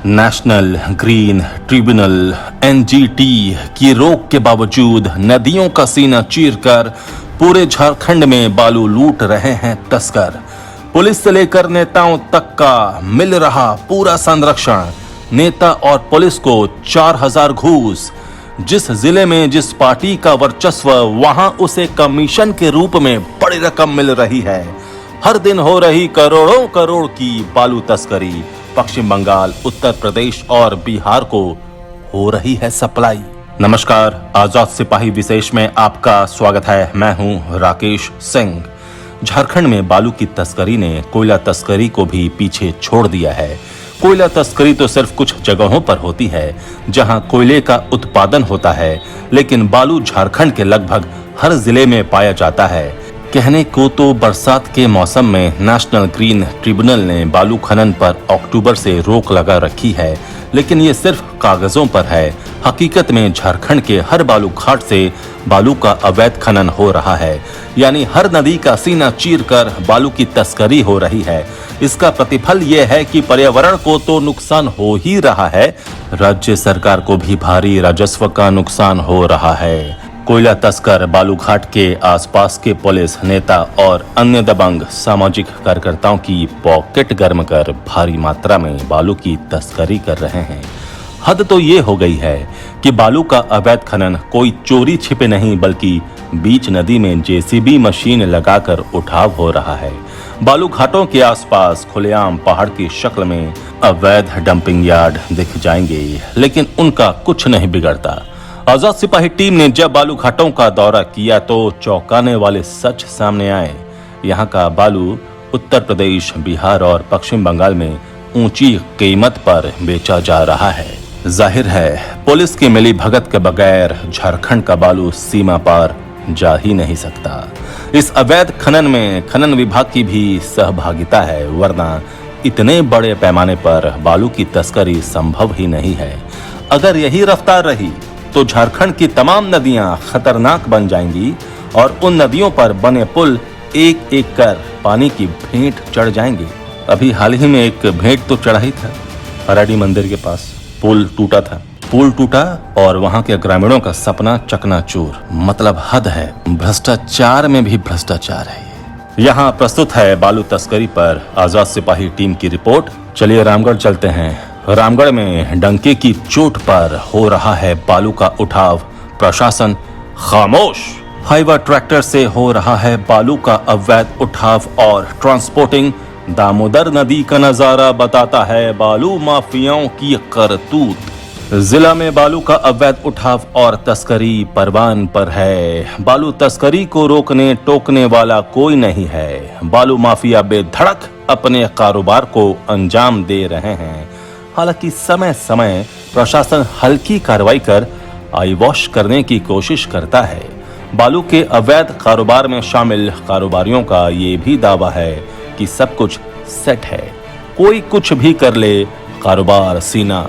National green tribunal NGT की रोक के बावजूद नदियों का सीना चीरकर पूरे झारखंड में बालू लूट रहे हैं तस्कर। पुलिस से लेकर नेताओं तक का मिल रहा पूरा संरक्षण। नेता और पुलिस को 4000 घूस। जिस जिले में जिस पार्टी का वर्चस्व, वहां उसे कमीशन के रूप में बड़ी रकम मिल रही है। हर दिन हो रही करोड़ों करोड़ की बालू तस्करी पश्चिम बंगाल, उत्तर प्रदेश और बिहार को हो रही है सप्लाई। नमस्कार, आजाद सिपाही विशेष में आपका स्वागत है। मैं हूं राकेश सिंह। झारखंड में बालू की तस्करी ने कोयला तस्करी को भी पीछे छोड़ दिया है। कोयला तस्करी तो सिर्फ कुछ जगहों पर होती है जहां कोयले का उत्पादन होता है, लेकिन बालू झारखंड के लगभग हर जिले में पाया जाता है। कहने को तो बरसात के मौसम में नेशनल ग्रीन ट्रिब्यूनल ने बालू खनन पर अक्टूबर से रोक लगा रखी है, लेकिन ये सिर्फ कागजों पर है। हकीकत में झारखंड के हर बालू घाट से बालू का अवैध खनन हो रहा है, यानी हर नदी का सीना चीरकर बालू की तस्करी हो रही है। इसका प्रतिफल ये है कि पर्यावरण को तो नुकसान हो ही रहा है, राज्य सरकार को भी भारी राजस्व का नुकसान हो रहा है। कोयला तस्कर बालू घाट के आसपास के पुलिस, नेता और अन्य दबंग सामाजिक कार्यकर्ताओं की पॉकेट गर्म कर भारी मात्रा में बालू की तस्करी कर रहे हैं। हद तो ये हो गई है कि बालू का अवैध खनन कोई चोरी छिपे नहीं, बल्कि बीच नदी में जेसीबी मशीन लगाकर उठाव हो रहा है। बालू घाटों के आसपास खुलेआम पहाड़ की शक्ल में अवैध डंपिंग यार्ड दिख जाएंगे, लेकिन उनका कुछ नहीं बिगड़ता। आजाद सिपाही टीम ने जब बालू घाटों का दौरा किया तो चौंकाने वाले सच सामने आए। यहाँ का बालू उत्तर प्रदेश, बिहार और पश्चिम बंगाल में ऊंची कीमत पर बेचा जा रहा है। जाहिर है पुलिस की मिली भगत के बगैर झारखंड का बालू सीमा पार जा ही नहीं सकता। इस अवैध खनन में खनन विभाग की भी सहभागिता है, वरना इतने बड़े पैमाने पर बालू की तस्करी संभव ही नहीं है। अगर यही रफ्तार रही तो झारखंड की तमाम नदियां खतरनाक बन जाएंगी और उन नदियों पर बने पुल एक एक कर पानी की भेंट चढ़ जाएंगे। अभी हाल ही में एक भेंट तो चढ़ा ही था। हराडी मंदिर के पास पुल टूटा और वहां के ग्रामीणों का सपना चकनाचूर। मतलब हद है, भ्रष्टाचार में भी भ्रष्टाचार है। यहाँ प्रस्तुत है बालू तस्करी पर आजाद सिपाही टीम की रिपोर्ट। चलिए रामगढ़ चलते हैं। रामगढ़ में डंके की चोट पर हो रहा है बालू का उठाव, प्रशासन खामोश। हाईवा ट्रैक्टर से हो रहा है बालू का अवैध उठाव और ट्रांसपोर्टिंग। दामोदर नदी का नजारा बताता है बालू माफियाओं की करतूत। जिला में बालू का अवैध उठाव और तस्करी परवान पर है। बालू तस्करी को रोकने टोकने वाला कोई नहीं है। बालू माफिया बेधड़क अपने कारोबार को अंजाम दे रहे हैं। हालांकि समय समय प्रशासन हल्की कार्रवाई कर आई वॉश करने की कोशिश करता है। बालू के अवैध कारोबार में शामिल कारोबारियों का ये भी दावा है कि सब कुछ सेट है, कोई कुछ भी कर ले, कारोबार सीना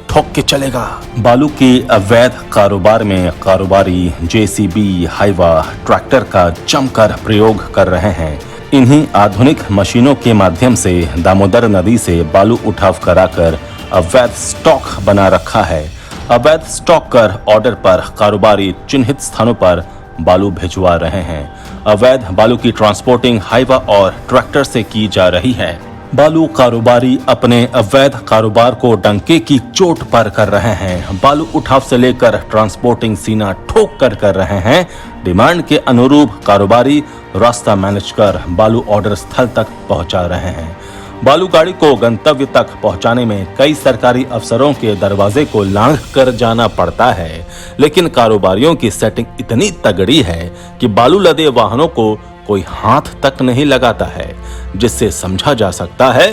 ठोक के चलेगा। बालू के अवैध कारोबार में कारोबारी जेसीबी, हाईवा ट्रैक्टर का जमकर प्रयोग कर रहे हैं। इन्हीं आधुनिक मशीनों के माध्यम से दामोदर नदी से बालू उठाव कराकर अवैध स्टॉक बना रखा है। अवैध स्टॉक कर ऑर्डर पर कारोबारी चिन्हित स्थानों पर बालू भिजवा रहे हैं। अवैध बालू की ट्रांसपोर्टिंग हाईवा और ट्रैक्टर से की जा रही है। बालू कारोबारी अपने अवैध कारोबार को डंके की चोट पर कर रहे हैं। बालू उठाव से लेकर ट्रांसपोर्टिंग सीना ठोक कर रहे हैं। डिमांड के अनुरूप कारोबारी रास्ता मैनेज कर बालू ऑर्डर स्थल तक पहुंचा रहे हैं। बालू गाड़ी को गंतव्य तक पहुंचाने में कई सरकारी अफसरों के दरवाजे को लांघ कर जाना पड़ता है, लेकिन कारोबारियों की सेटिंग इतनी तगड़ी है कि बालू लदे वाहनों को कोई हाथ तक नहीं लगाता है, जिससे समझा जा सकता है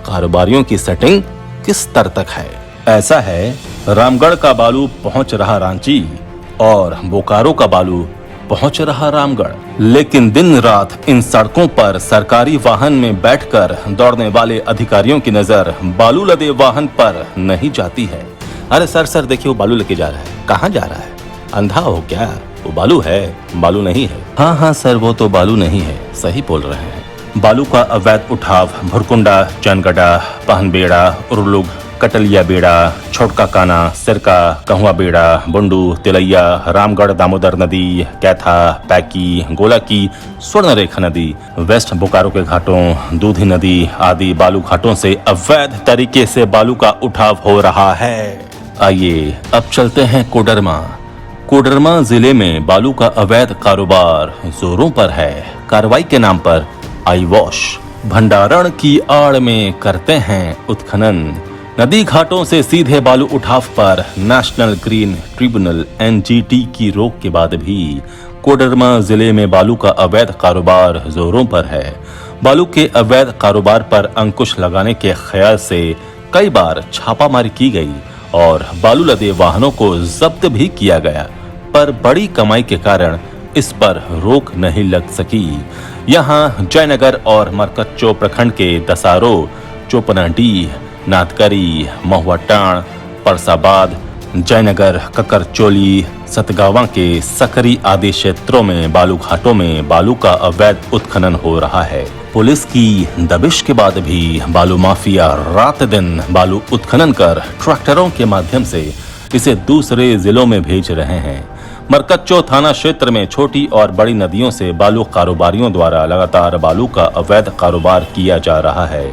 कारोबारियों की सेटिंग किस स्तर तक है। ऐसा है, रामगढ़ का बालू पहुंच रहा रांची और बोकारो का बालू पहुंच रहा रामगढ़, लेकिन दिन रात इन सड़कों पर सरकारी वाहन में बैठकर दौड़ने वाले अधिकारियों की नजर बालू लदे वाहन पर नहीं जाती है। अरे सर देखिए, वो बालू लेके जा रहा है। कहाँ जा रहा है? अंधा हो क्या? वो बालू है, बालू नहीं है। हाँ सर, वो तो बालू नहीं है, सही बोल रहे हैं। बालू का अवैध उठाव भुरकुंडा, चनगडा, पहनबेड़ा, उर्लुग, कटलिया बेड़ा, छोटका काना, सिरका, कहुआ बेड़ा, बुंडू, तिलैया, रामगढ़ दामोदर नदी, कैथा, पैकी, गोला की स्वर्ण रेखा नदी, वेस्ट बोकारो के घाटों, दूधी नदी आदि बालू घाटों से अवैध तरीके से बालू का उठाव हो रहा है। आइए अब चलते हैं कोडरमा। कोडरमा जिले में बालू का अवैध कारोबार जोरों पर है। कार्रवाई के नाम पर आई वॉश भंडारण की आड़ में करते हैं उत्खनन। नदी घाटों से सीधे बालू उठाव पर नेशनल ग्रीन ट्रिब्यूनल (NGT) की रोक के बाद भी कोडरमा जिले में बालू का अवैध कारोबार जोरों पर है। बालू के अवैध कारोबार पर अंकुश लगाने के ख्याल से कई बार छापामारी की गई और बालू लदे वाहनों को जब्त भी किया गया, पर बड़ी कमाई के कारण इस पर रोक नहीं लग सकी। यहाँ जयनगर और मरकच्चो प्रखंड के दसारो, चोपनाडीह, नाथकरी, महुआटाण, परसाबाद, जयनगर, ककरचोली, सतगावा के सकरी आदि क्षेत्रों में बालू घाटों में बालू का अवैध उत्खनन हो रहा है। पुलिस की दबिश के बाद भी बालू माफिया रात दिन बालू उत्खनन कर ट्रैक्टरों के माध्यम से इसे दूसरे जिलों में भेज रहे हैं। मरकच्चो थाना क्षेत्र में छोटी और बड़ी नदियों से बालू कारोबारियों द्वारा लगातार बालू का अवैध कारोबार किया जा रहा है।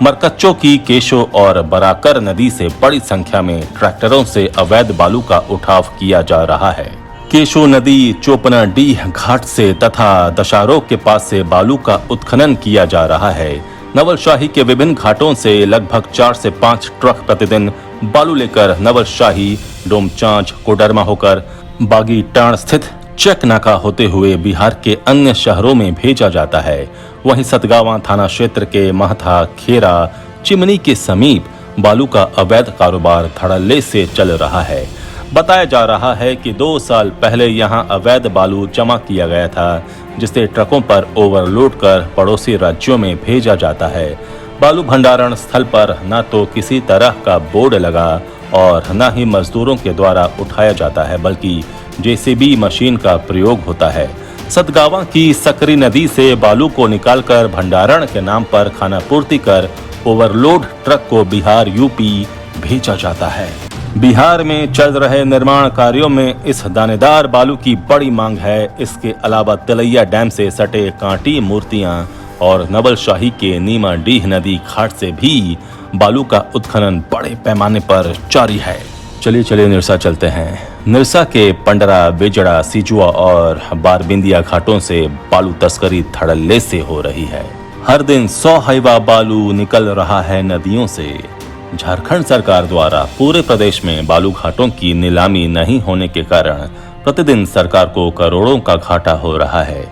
मरकच्चो की केशो और बराकर नदी से बड़ी संख्या में ट्रैक्टरों से अवैध बालू का उठाव किया जा रहा है। केशो नदी चोपनाडीह घाट से तथा दशारो के पास से बालू का उत्खनन किया जा रहा है। नवलशाही के विभिन्न घाटों से लगभग 4 से 5 ट्रक प्रतिदिन बालू लेकर नवलशाही, डोमचांच, कोडरमा होकर बागीटाण स्थित चेक नाका होते हुए बिहार के अन्य शहरों में भेजा जाता है। वहीं सतगावा थाना क्षेत्र के महथा, खेरा, चिमनी के समीप बालू का अवैध कारोबार धड़ल्ले से चल रहा है। बताया जा रहा है कि 2 साल पहले यहां अवैध बालू जमा किया गया था, जिसे ट्रकों पर ओवरलोड कर पड़ोसी राज्यों में भेजा जाता है। बालू भंडारण स्थल पर न तो किसी तरह का बोर्ड लगा और न ही मजदूरों के द्वारा उठाया जाता है, बल्कि JCB मशीन का प्रयोग होता है। सतगावा की सकरी नदी से बालू को निकालकर भंडारण के नाम पर खानापूर्ति कर ओवरलोड ट्रक को बिहार, यूपी भेजा जाता है। बिहार में चल रहे निर्माण कार्यों में इस दानेदार बालू की बड़ी मांग है। इसके अलावा तिलैया डैम से सटे कांटी मूर्तियां और नवलशाही के नीमाडीह नदी घाट से भी बालू का उत्खनन बड़े पैमाने पर जारी है। चलिए निरसा चलते हैं। निरसा के पंडरा, बेजड़ा, सिजुआ और बारबिंदिया घाटों से बालू तस्करी धड़ल्ले से हो रही है। हर दिन 100 हाइवा बालू निकल रहा है नदियों से। झारखंड सरकार द्वारा पूरे प्रदेश में बालू घाटों की नीलामी नहीं होने के कारण प्रतिदिन सरकार को करोड़ों का घाटा हो रहा है।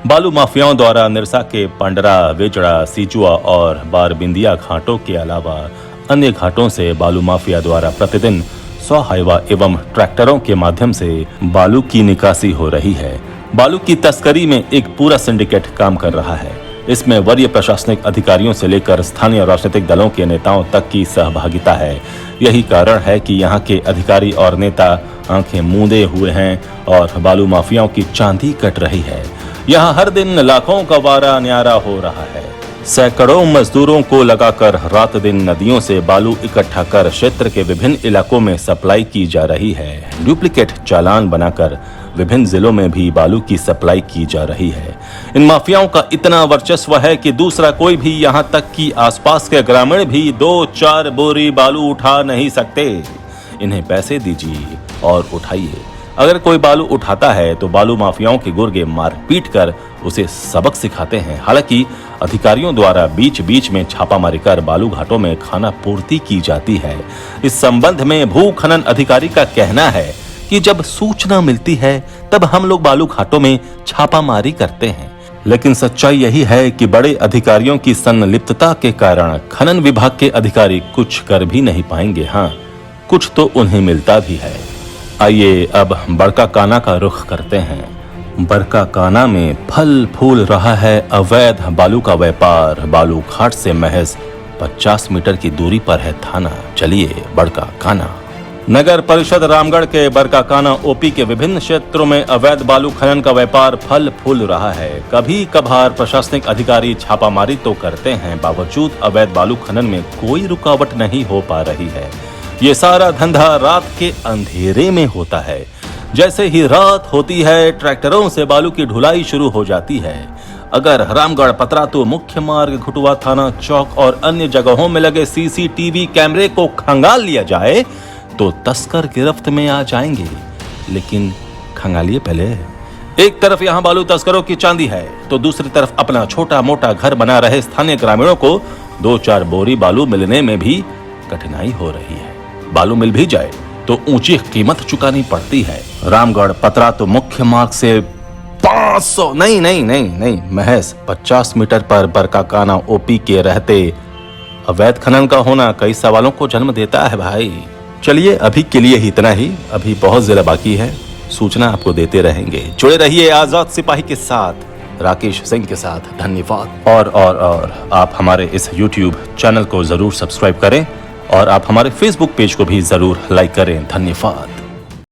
बालू माफियाओं द्वारा निरसा के पंडरा, बेजड़ा, सिजुआ और बारबिंदिया घाटों के अलावा अन्य घाटों से बालू माफिया द्वारा प्रतिदिन 100 हाइवा एवं ट्रैक्टरों के माध्यम से बालू की निकासी हो रही है। बालू की तस्करी में एक पूरा सिंडिकेट काम कर रहा है। इसमें वरीय प्रशासनिक अधिकारियों से लेकर स्थानीय राजनीतिक दलों के नेताओं तक की सहभागिता है। यही कारण है कि यहाँ के अधिकारी और नेता आंखें मूंदे हुए हैं और बालू माफियाओं की चांदी कट रही है। यहाँ हर दिन लाखों का वारा न्यारा हो रहा है। सैकड़ों मजदूरों को लगाकर रात दिन नदियों से बालू इकट्ठा कर क्षेत्र के विभिन्न इलाकों में सप्लाई की जा रही है। डुप्लीकेट चालान बनाकर विभिन्न जिलों में भी बालू की सप्लाई की जा रही है। इन माफियाओं का इतना वर्चस्व है कि दूसरा कोई भी यहाँ तक कि आसपास के ग्रामीण भी 2-4 बोरी बालू उठा नहीं सकते। इन्हें पैसे दीजिए और उठाइए। अगर कोई बालू उठाता है तो बालू माफियाओं के गुर्गे मारपीट कर उसे सबक सिखाते हैं। हालांकि अधिकारियों द्वारा बीच बीच में छापामारी कर बालू घाटों में खाना पूर्ति की जाती है। इस संबंध में भू खनन अधिकारी का कहना है कि जब सूचना मिलती है तब हम लोग बालू घाटों में छापामारी करते हैं। लेकिन सच्चाई यही है कि बड़े अधिकारियों की संलिप्तता के कारण खनन विभाग के अधिकारी कुछ कर भी नहीं पाएंगे। हाँ, कुछ तो उन्हें मिलता भी है। आइए अब बड़का काना का रुख करते हैं। बड़का काना में फल फूल रहा है अवैध बालू का व्यापार। बालू घाट से महज 50 मीटर की दूरी पर है थाना। चलिए बड़का काना। नगर परिषद रामगढ़ के बरकाकाना ओपी के विभिन्न क्षेत्रों में अवैध बालू खनन का व्यापार फल फूल रहा है। कभी कभार प्रशासनिक अधिकारी छापामारी तो करते हैं, बावजूद अवैध बालू खनन में कोई रुकावट नहीं हो पा रही है। ये सारा धंधा रात के अंधेरे में होता है। जैसे ही रात होती है, ट्रैक्टरों से बालू की ढुलाई शुरू हो जाती है। अगर रामगढ़ पतरातू मुख्य मार्ग, घुटुआ थाना चौक और अन्य जगहों में लगे सीसीटीवी कैमरे को खंगाल लिया जाए तो तस्कर गिरफ्त में आ जाएंगे। लेकिन खंगालिए पहले। एक तरफ यहां बालू तस्करों की चांदी है तो दूसरी तरफ अपना छोटा मोटा घर बना रहे स्थानीय ग्रामीणों को 2-4 बोरी बालू मिलने में भी कठिनाई हो रही है। बालू मिल भी जाए तो ऊंची कीमत चुकानी पड़ती है। रामगढ़ पतरातू मुख्य मार्ग से 500 नहीं महज 50 मीटर पर बरकाकाना ओपी के रहते अवैध खनन का होना कई सवालों को जन्म देता है भाई। चलिए अभी के लिए ही इतना ही, अभी बहुत जिला बाकी है। सूचना आपको देते रहेंगे। जुड़े रहिए आजाद सिपाही के साथ, राकेश सिंह के साथ। धन्यवाद। और आप हमारे इस YouTube चैनल को जरूर सब्सक्राइब करें और आप हमारे Facebook पेज को भी जरूर लाइक करें। धन्यवाद।